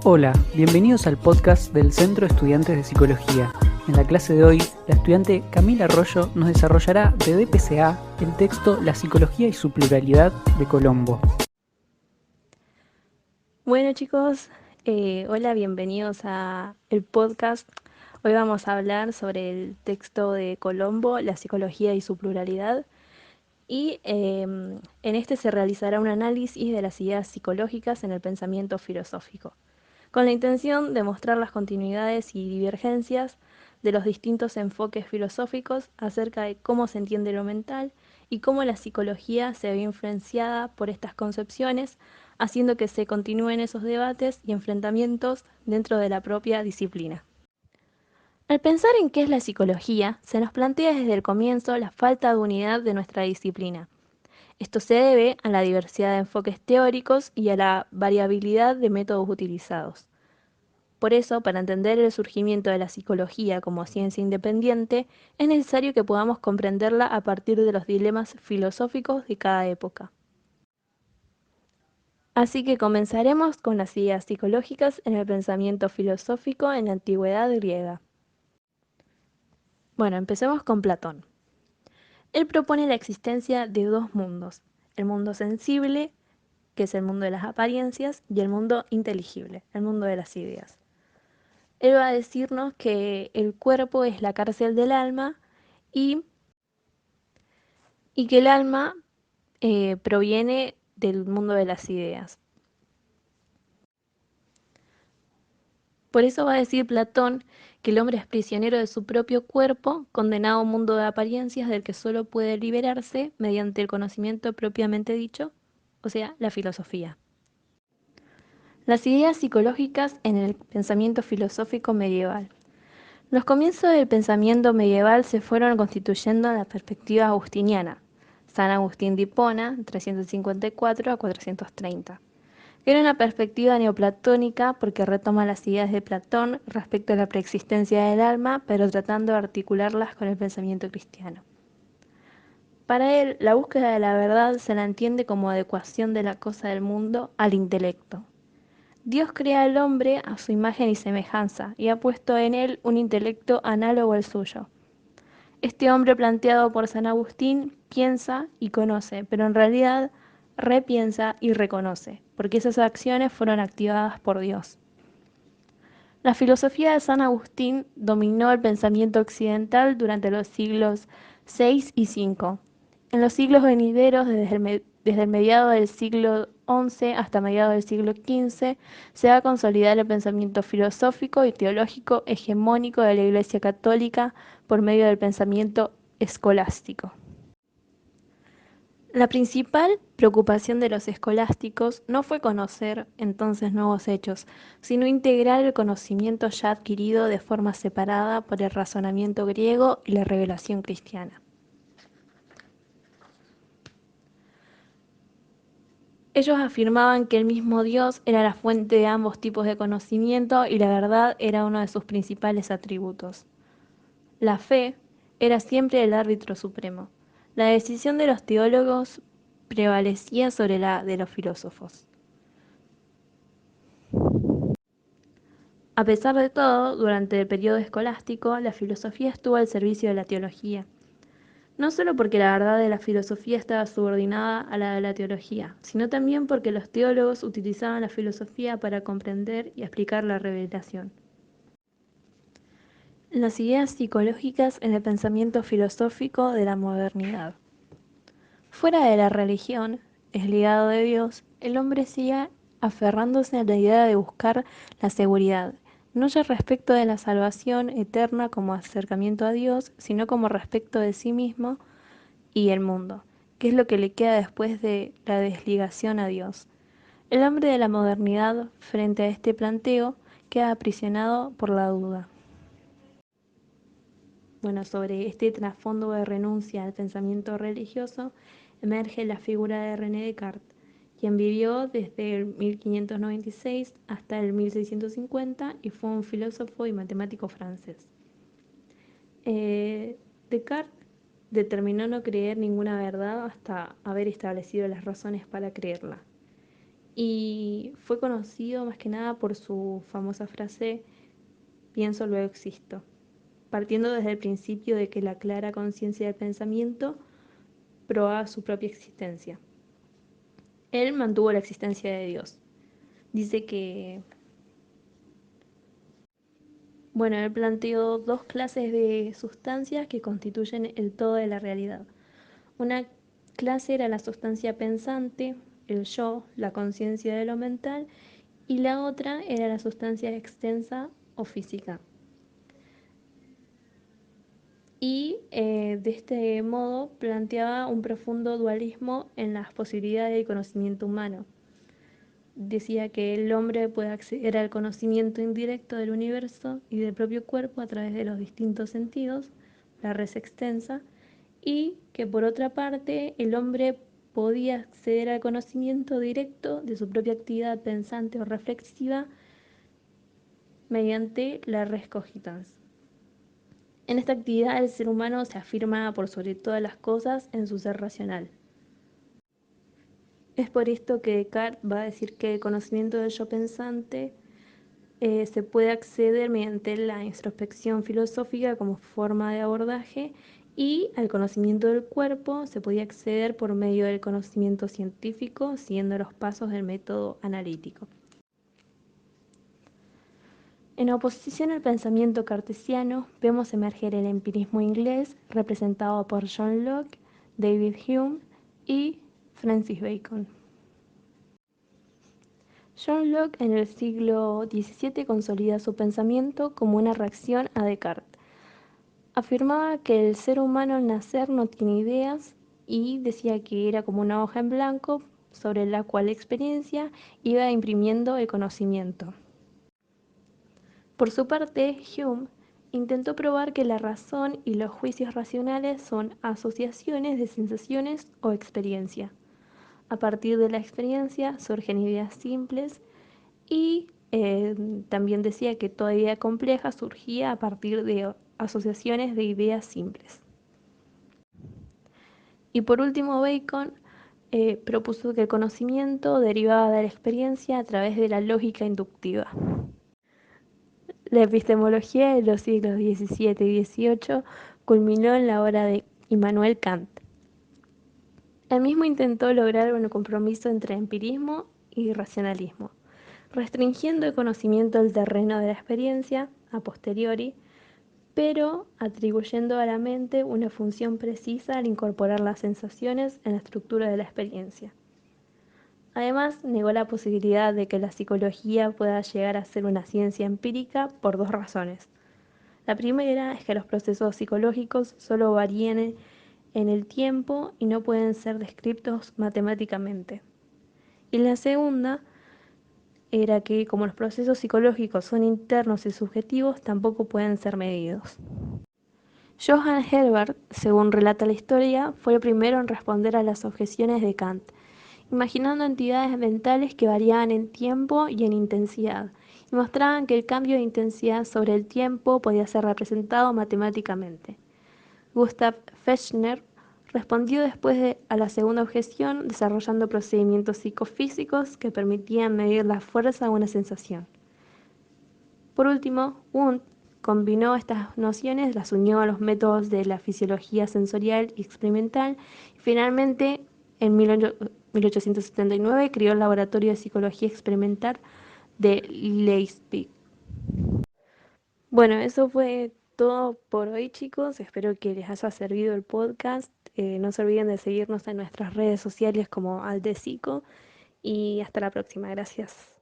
Hola, bienvenidos al podcast del Centro de Estudiantes de Psicología. En la clase de hoy, la estudiante Camila Arroyo nos desarrollará de DPCA el texto La psicología y su pluralidad de Colombo. Bueno chicos, hola, bienvenidos a el podcast. Hoy vamos a hablar sobre el texto de Colombo, La psicología y su pluralidad. Y en este se realizará un análisis de las ideas psicológicas en el pensamiento filosófico, con la intención de mostrar las continuidades y divergencias de los distintos enfoques filosóficos acerca de cómo se entiende lo mental y cómo la psicología se ve influenciada por estas concepciones, haciendo que se continúen esos debates y enfrentamientos dentro de la propia disciplina. Al pensar en qué es la psicología, se nos plantea desde el comienzo la falta de unidad de nuestra disciplina. Esto se debe a la diversidad de enfoques teóricos y a la variabilidad de métodos utilizados. Por eso, para entender el surgimiento de la psicología como ciencia independiente, es necesario que podamos comprenderla a partir de los dilemas filosóficos de cada época. Así que comenzaremos con las ideas psicológicas en el pensamiento filosófico en la antigüedad griega. Bueno, empecemos con Platón. Él propone la existencia de dos mundos, el mundo sensible, que es el mundo de las apariencias, y el mundo inteligible, el mundo de las ideas. Él va a decirnos que el cuerpo es la cárcel del alma y, y que el alma proviene del mundo de las ideas. Por eso va a decir Platón que el hombre es prisionero de su propio cuerpo, condenado a un mundo de apariencias del que solo puede liberarse mediante el conocimiento propiamente dicho, o sea, la filosofía. Las ideas psicológicas en el pensamiento filosófico medieval. Los comienzos del pensamiento medieval se fueron constituyendo en la perspectiva agustiniana, San Agustín de Hipona, 354 a 430, que era una perspectiva neoplatónica porque retoma las ideas de Platón respecto a la preexistencia del alma, pero tratando de articularlas con el pensamiento cristiano. Para él, la búsqueda de la verdad se la entiende como adecuación de la cosa del mundo al intelecto. Dios crea al hombre a su imagen y semejanza y ha puesto en él un intelecto análogo al suyo. Este hombre planteado por San Agustín piensa y conoce, pero en realidad repiensa y reconoce, porque esas acciones fueron activadas por Dios. La filosofía de San Agustín dominó el pensamiento occidental durante los siglos VI y V. En los siglos venideros, desde el mediado del siglo XI hasta mediados del siglo XV, se va a consolidar el pensamiento filosófico y teológico hegemónico de la Iglesia Católica por medio del pensamiento escolástico. La principal preocupación de los escolásticos no fue conocer entonces nuevos hechos, sino integrar el conocimiento ya adquirido de forma separada por el razonamiento griego y la revelación cristiana. Ellos afirmaban que el mismo Dios era la fuente de ambos tipos de conocimiento y la verdad era uno de sus principales atributos. La fe era siempre el árbitro supremo. La decisión de los teólogos prevalecía sobre la de los filósofos. A pesar de todo, durante el periodo escolástico, la filosofía estuvo al servicio de la teología. No solo porque la verdad de la filosofía estaba subordinada a la de la teología, sino también porque los teólogos utilizaban la filosofía para comprender y explicar la revelación. Las ideas psicológicas en el pensamiento filosófico de la modernidad. Fuera de la religión, desligado de Dios, el hombre sigue aferrándose a la idea de buscar la seguridad, no ya respecto de la salvación eterna como acercamiento a Dios, sino como respecto de sí mismo y el mundo, que es lo que le queda después de la desligación a Dios. El hombre de la modernidad, frente a este planteo, queda aprisionado por la duda. Bueno, sobre este trasfondo de renuncia al pensamiento religioso emerge la figura de René Descartes, quien vivió desde el 1596 hasta el 1650 y fue un filósofo y matemático francés. Descartes determinó no creer ninguna verdad hasta haber establecido las razones para creerla. y fue conocido más que nada por su famosa frase pienso luego existo, partiendo desde el principio de que la clara conciencia del pensamiento probaba su propia existencia. Él mantuvo la existencia de Dios. Dice que, bueno, él planteó dos clases de sustancias que constituyen el todo de la realidad. Una clase era la sustancia pensante, el yo, la conciencia de lo mental, y la otra era la sustancia extensa o física. Y de este modo planteaba un profundo dualismo en las posibilidades del conocimiento humano. Decía que el hombre puede acceder al conocimiento indirecto del universo y del propio cuerpo a través de los distintos sentidos, la res extensa, y que por otra parte el hombre podía acceder al conocimiento directo de su propia actividad pensante o reflexiva mediante la res cogitans. En esta actividad el ser humano se afirma por sobre todas las cosas en su ser racional. Es por esto que Descartes va a decir que el conocimiento del yo pensante se puede acceder mediante la introspección filosófica como forma de abordaje y al conocimiento del cuerpo se podía acceder por medio del conocimiento científico siguiendo los pasos del método analítico. En oposición al pensamiento cartesiano, vemos emerger el empirismo inglés representado por John Locke, David Hume y Francis Bacon. John Locke en el siglo XVII consolida su pensamiento como una reacción a Descartes. Afirmaba que el ser humano al nacer no tiene ideas y decía que era como una hoja en blanco sobre la cual la experiencia iba imprimiendo el conocimiento. Por su parte, Hume intentó probar que la razón y los juicios racionales son asociaciones de sensaciones o experiencia. A partir de la experiencia surgen ideas simples y también decía que toda idea compleja surgía a partir de asociaciones de ideas simples. Y por último, Bacon propuso que el conocimiento derivaba de la experiencia a través de la lógica inductiva. La epistemología de los siglos XVII y XVIII culminó en la obra de Immanuel Kant. Él mismo intentó lograr un compromiso entre empirismo y racionalismo, restringiendo el conocimiento al terreno de la experiencia a posteriori, pero atribuyendo a la mente una función precisa al incorporar las sensaciones en la estructura de la experiencia. Además, negó la posibilidad de que la psicología pueda llegar a ser una ciencia empírica por dos razones. La primera es que los procesos psicológicos solo varían en el tiempo y no pueden ser descritos matemáticamente. Y la segunda era que como los procesos psicológicos son internos y subjetivos, tampoco pueden ser medidos. Johann Herbert, según relata la historia, fue el primero en responder a las objeciones de Kant, imaginando entidades mentales que variaban en tiempo y en intensidad, y mostraban que el cambio de intensidad sobre el tiempo podía ser representado matemáticamente. Gustav Fechner respondió después a la segunda objeción desarrollando procedimientos psicofísicos que permitían medir la fuerza de una sensación. Por último, Wundt combinó estas nociones, las unió a los métodos de la fisiología sensorial y experimental y finalmente en 1879 creó el Laboratorio de Psicología Experimental de Leipzig. Bueno, eso fue todo por hoy, chicos. Espero que les haya servido el podcast. No se olviden de seguirnos en nuestras redes sociales como Aldecico y hasta la próxima. Gracias.